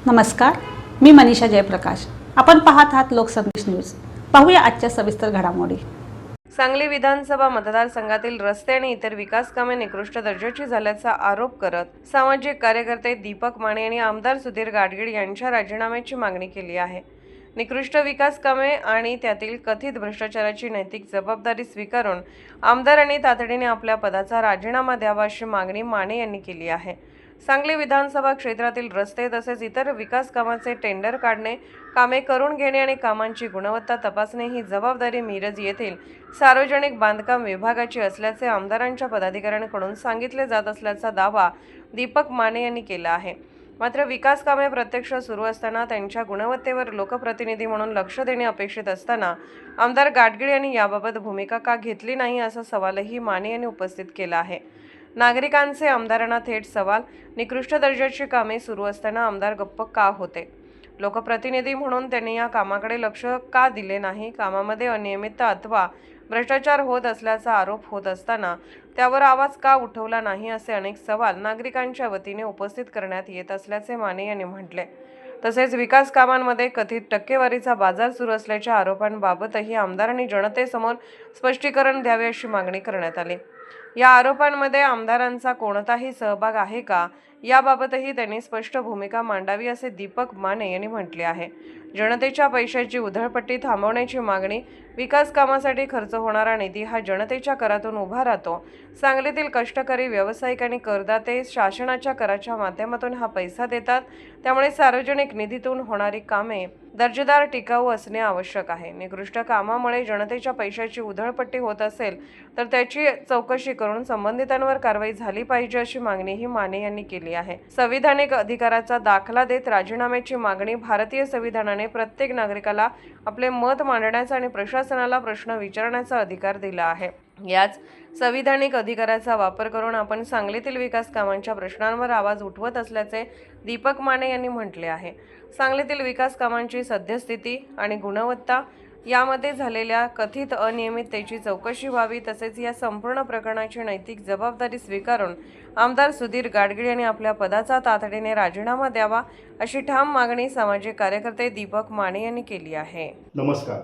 नमस्कार, मी मनीषा जयप्रकाश। आपण पाहत आहात लोकसंदेश न्यूज। पाहूया आजच्या सविस्तर घडामोडी। सांगली विधानसभा मतदारसंघातील रस्ते आणि इतर विकास कामे निकृष्ट दर्जाची झाल्याचा आरोप करत सामाजिक कार्यकर्ते दीपक माने यांनी आमदार सुधीर गाडगीळ यांच्या राजीनाम्याची मागणी केली आहे। निकृष्ट विकास कामे आणि त्यातील कथित भ्रष्टाचाराची नैतिक जबाबदारी स्वीकारून आमदारांनी तातडीने आपल्या पदाचा राजीनामा द्यावा अशी मागणी माने यांनी केली आहे। सांगली विधानसभा क्षेत्रातील रस्ते तसेच इतर विकास कामांचे टेंडर काढणे, कामे करून घेणे आणि कामांची गुणवत्ता तपासणे ही जबाबदारी मिरज येथील सार्वजनिक बांधकाम विभागाची असल्याचे आमदारांच्या पदाधिकाऱ्यांकडून सांगितले जात असल्याचा दावा दीपक माने यांनी केला आहे। मात्र विकास कामे प्रत्यक्ष सुरू असताना त्यांच्या गुणवत्तेवर लोकप्रतिनिधी म्हणून लक्ष देणे अपेक्षित असताना आमदार गाडगीळ यांनी याबाबत भूमिका का घेतली नाही असा सवालही माने यांनी उपस्थित केला आहे। नागरिकांचे आमदारांना थेट सवाल, निकृष्ट दर्जाची कामे सुरू असताना आमदार गप्प का होते? लोकप्रतिनिधी म्हणून त्यांनी या कामाकडे लक्ष का दिले नाही? कामामध्ये अनियमितता अथवा भ्रष्टाचार होत असल्याचा आरोप होत असताना त्यावर आवाज का उठवला नाही असे अनेक सवाल नागरिकांच्या वतीने उपस्थित करण्यात येत असल्याचे माने यांनी म्हटले। तसेच विकास कामांमध्ये कथित टक्केवारीचा बाजार सुरू असल्याच्या आरोपांबाबतही आमदारांनी जनतेसमोर स्पष्टीकरण द्यावे अशी मागणी करण्यात आली। या आरोपांमध्ये आमदारांचा कोणताही सहभाग आहे का याबाबतही त्यांनी स्पष्ट भूमिका मांडावी असे दीपक माने यांनी म्हटले आहे। जनतेच्या पैशाची उधळपट्टी थांबवण्याची मागणी, विकास कामासाठी खर्च होणारा निधी हा जनतेच्या करातून उभा राहतो। सांगलीतील कष्टकरी, व्यावसायिक आणि करदाते शासनाच्या कराच्या माध्यमातून हा पैसा देतात, त्यामुळे सार्वजनिक निधीतून होणारी कामे दर्जेदार, टिकाऊ असणे आवश्यक आहे। निकृष्ट कामामुळे जनतेच्या पैशाची उधळपट्टी होत असेल तर त्याची चौकशी करून संबंधितांवर कारवाई झाली पाहिजे अशी मागणीही माने यांनी केली आहे। संविधानिक अधिकाराचा दाखला देत राजीनाम्याची मागणी, भारतीय संविधानाने प्रत्येक नागरिकाला आपले मत मांडण्याचा आणि प्रशासनाला प्रश्न विचारण्याचा अधिकार दिला आहे। याच संविधानिक अधिकाराचा वापर करून आपण सांगलीतील विकास कामांच्या प्रश्नांवर आवाज उठवत असल्याचे दीपक माने यांनी म्हटले आहे। सांगलीतील विकास कामांची सद्यस्थिती आणि गुणवत्ता यामध्ये झालेल्या कथित अनियमिततेची चौकशी व्हावी, तसेच या संपूर्ण प्रकरणाची नैतिक जबाबदारी स्वीकारून आमदार सुधीर गाडगीळ यांनी आपल्या पदाचा तातडीने राजीनामा द्यावा अशी ठाम मागणी सामाजिक कार्यकर्ते दीपक माने यांनी केली आहे। नमस्कार,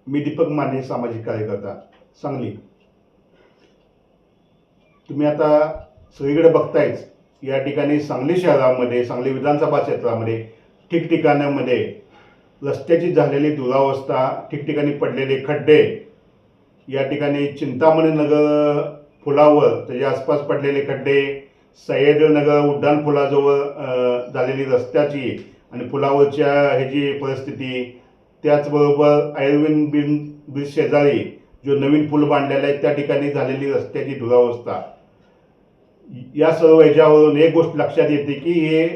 मी दीपक माने, सामाजिक कार्यकर्ता, सांगली। तुम्ही आता सगळीकडे बघतायच, या ठिकाणी सांगली शहरामध्ये, सांगली विधानसभा क्षेत्रामध्ये ठिकठिकाणामध्ये रस्त्याची झालेली दुरावस्था, ठिकठिकाणी पडलेले खड्डे, या ठिकाणी चिंतामणी नगर पुलावर त्याच्या आसपास पडलेले खड्डे, सह्याद्रीनगर उड्डाण पुलाजवळ झालेली रस्त्याची आणि पुलावरच्या ह्याची परिस्थिती, त्याचबरोबर आयुर्वेद ब्रिज शेजारी जो नवीन पूल बांधलेला आहे त्या ठिकाणी झालेली रस्त्याची दुरावस्था, या सर्व ह्याच्यावरून एक गोष्ट लक्षात येते की हे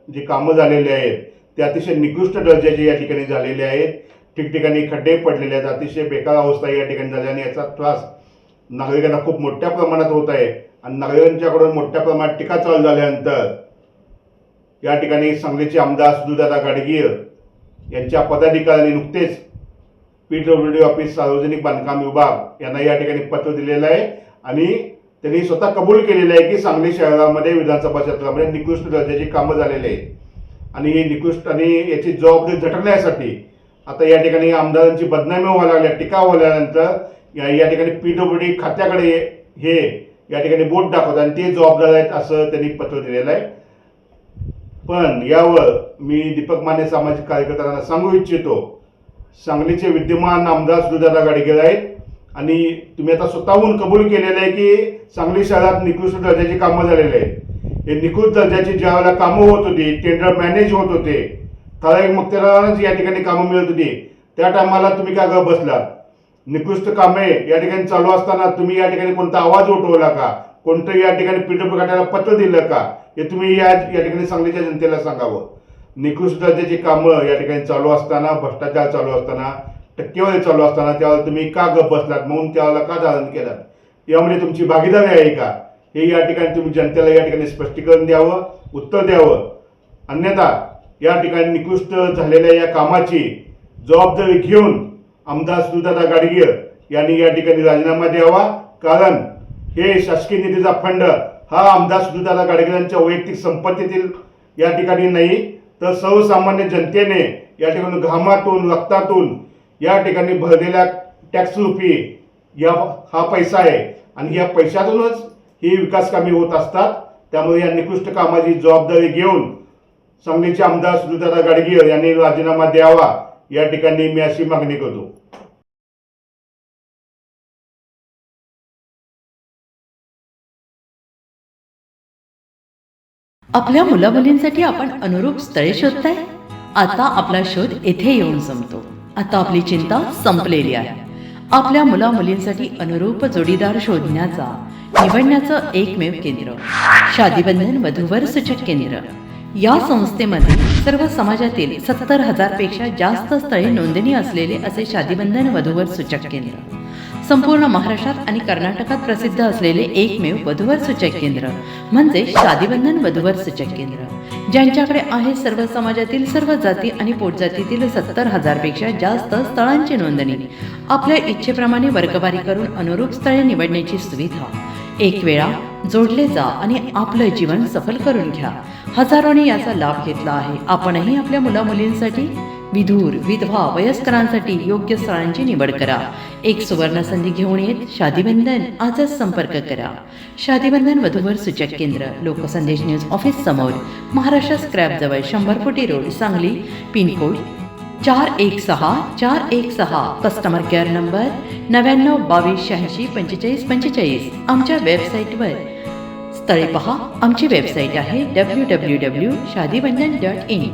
जी कामं झालेली आहेत ते अतिशय निकृष्ट दर्जाचे या ठिकाणी झालेले आहेत। ठिकठिकाणी खड्डे पडलेले आहेत, अतिशय बेकार अवस्था या ठिकाणी झाली आणि याचा त्रास नागरिकांना खूप मोठ्या प्रमाणात होत आहे। आणि नागरिकांच्याकडून मोठ्या प्रमाणात टीका चालू झाल्यानंतर या ठिकाणी सांगलीचे आमदार सुधीरदादा गाडगीळ यांच्या पदाधिकाऱ्यांनी नुकतेच PWD ऑफिस, सार्वजनिक बांधकाम विभाग यांना या ठिकाणी पत्र दिलेलं आहे आणि त्यांनी स्वतः कबूल केलेलं आहे की सांगली शहरामध्ये विधानसभा क्षेत्रामध्ये निकृष्ट दर्जाची कामं झालेली आहेत आणि ही निकृष्ट आणि याची जबाबदारी झटकण्यासाठी आता या ठिकाणी आमदारांची बदनामी व्हायला लागल्या, टीका व्हायल्यानंतर या ठिकाणी PWD खात्याकडे हे या ठिकाणी बोट दाखवतात आणि ते जबाबदार आहेत असं त्यांनी पत्र दिलेलं आहे। पण यावर मी दीपक माने सामाजिक कार्यकर्त्यांना सांगू इच्छितो, सांगलीचे विद्यमान आमदार सुधीरदादा गाडगीळ आहेत आणि तुम्ही आता स्वतःहून कबूल केलेलं आहे की सांगली शहरात निकृष्ट दर्जाची कामं झालेली आहेत। हे निकृष्ट दर्जाची ज्या वेळेला कामं होत होती, टेंडर मॅनेज होत होते, ठराविक मक्तेदारांनाच या ठिकाणी कामं मिळत होती, त्या टायमाला तुम्ही काय गप्प बसलात? निकृष्ट कामे या ठिकाणी चालू असताना तुम्ही या ठिकाणी कोणता आवाज उठवला का? कोणतं या ठिकाणी PWD खात्याला पत्र दिलं का? हे तुम्ही या ठिकाणी सांगलीच्या जनतेला सांगावं। निकृष्ट दर्जाची कामं या ठिकाणी चालू असताना, भ्रष्टाचार चालू असताना, टक्केवारी चालू असताना त्यावेळेला तुम्ही का गप्प बसलात? म्हणून त्यावेळेला का धारण केलात? यामध्ये तुमची भागीदारी आहे का? हे या ठिकाणी तुम्ही जनतेला या ठिकाणी स्पष्टीकरण द्यावं, उत्तर द्यावं। अन्यथा या ठिकाणी निकृष्ट झालेल्या या कामाची जबाबदारी घेऊन आमदार सुधीरदादा गाडगीळ यांनी या ठिकाणी राजीनामा द्यावा, कारण हे शासकीय निधीचा फंड हा आमदार सुधीरदादा गाडगीळ यांच्या वैयक्तिक संपत्तीतील या ठिकाणी नाही, तर सर्वसामान्य जनतेने या ठिकाणी घामातून रक्तातून या ठिकाणी भरलेल्या टॅक्स रुपी हा पैसा आहे आणि या पैशातूनच ही विकास कामे होत असतात. त्यामुळे या निकृष्ट कामाची जबाबदारी घेऊन सांगलीचे आमदार सुनीलदादा गाडगीळ यांनी राजीनामा द्यावा, या ठिकाणी मी अशी मागणी करतो. आपल्या मुलामुलींसाठी आपण अनुरूप स्थळे शोधताय. आता आपला शोध येथे येऊन संपतो. आता आपली चिंता संपलेली आहे. आपल्या मुलामुलींसाठी अनुरूप जोडीदार शोधण्याचा निवडण्याचं एकमेव केंद्र शादीबंधन वधूवर सूचक केंद्र. या संस्थेमध्ये सर्व समाजातील 70,000 पेक्षा जास्त स्थळे नोंदणी असलेले असे शादीबंधन वधूवर सूचक केंद्र. संपूर्ण महाराष्ट्रात आणि कर्नाटकात प्रसिद्ध असलेले एकमेव वधूवर सूचक केंद्र म्हणजे शादीबंधन वधूवर सूचक केंद्र, ज्यांच्याकडे आहे सर्व समाजातील सर्व जाती आणि पोटजातीतील 70,000 पेक्षा जास्त स्थळांची नोंदणी. आपल्या इच्छेप्रमाणे वर्गवारी करून अनुरूप स्थळे निवडण्याची सुविधा. एक वेळा जोडले जा आणि आपलं जीवन सफल करून घ्या. हजारोंनी याचा लाभ घेतला आहे. आपणही आपल्या मुलामुलींसाठी, विधूर, विधवा, वयस्करांसाठी योग्य स्थळांची निवड करा. एक सुवर्ण संधी घेऊन येत शादीबंधन आजच संपर्क करा. शादीबंधन वधूवर सूचक केंद्र, लोकसंदेश न्यूज ऑफिस समोर, महाराष्ट्र स्क्रॅप जवळ, 100 फुटी road, Sangli. Pincode 416416. Customer care number 9922864545. आमच्या वेबसाईटवर स्थळे पहा. आमची वेबसाईट आहे www.shadibandhan.in.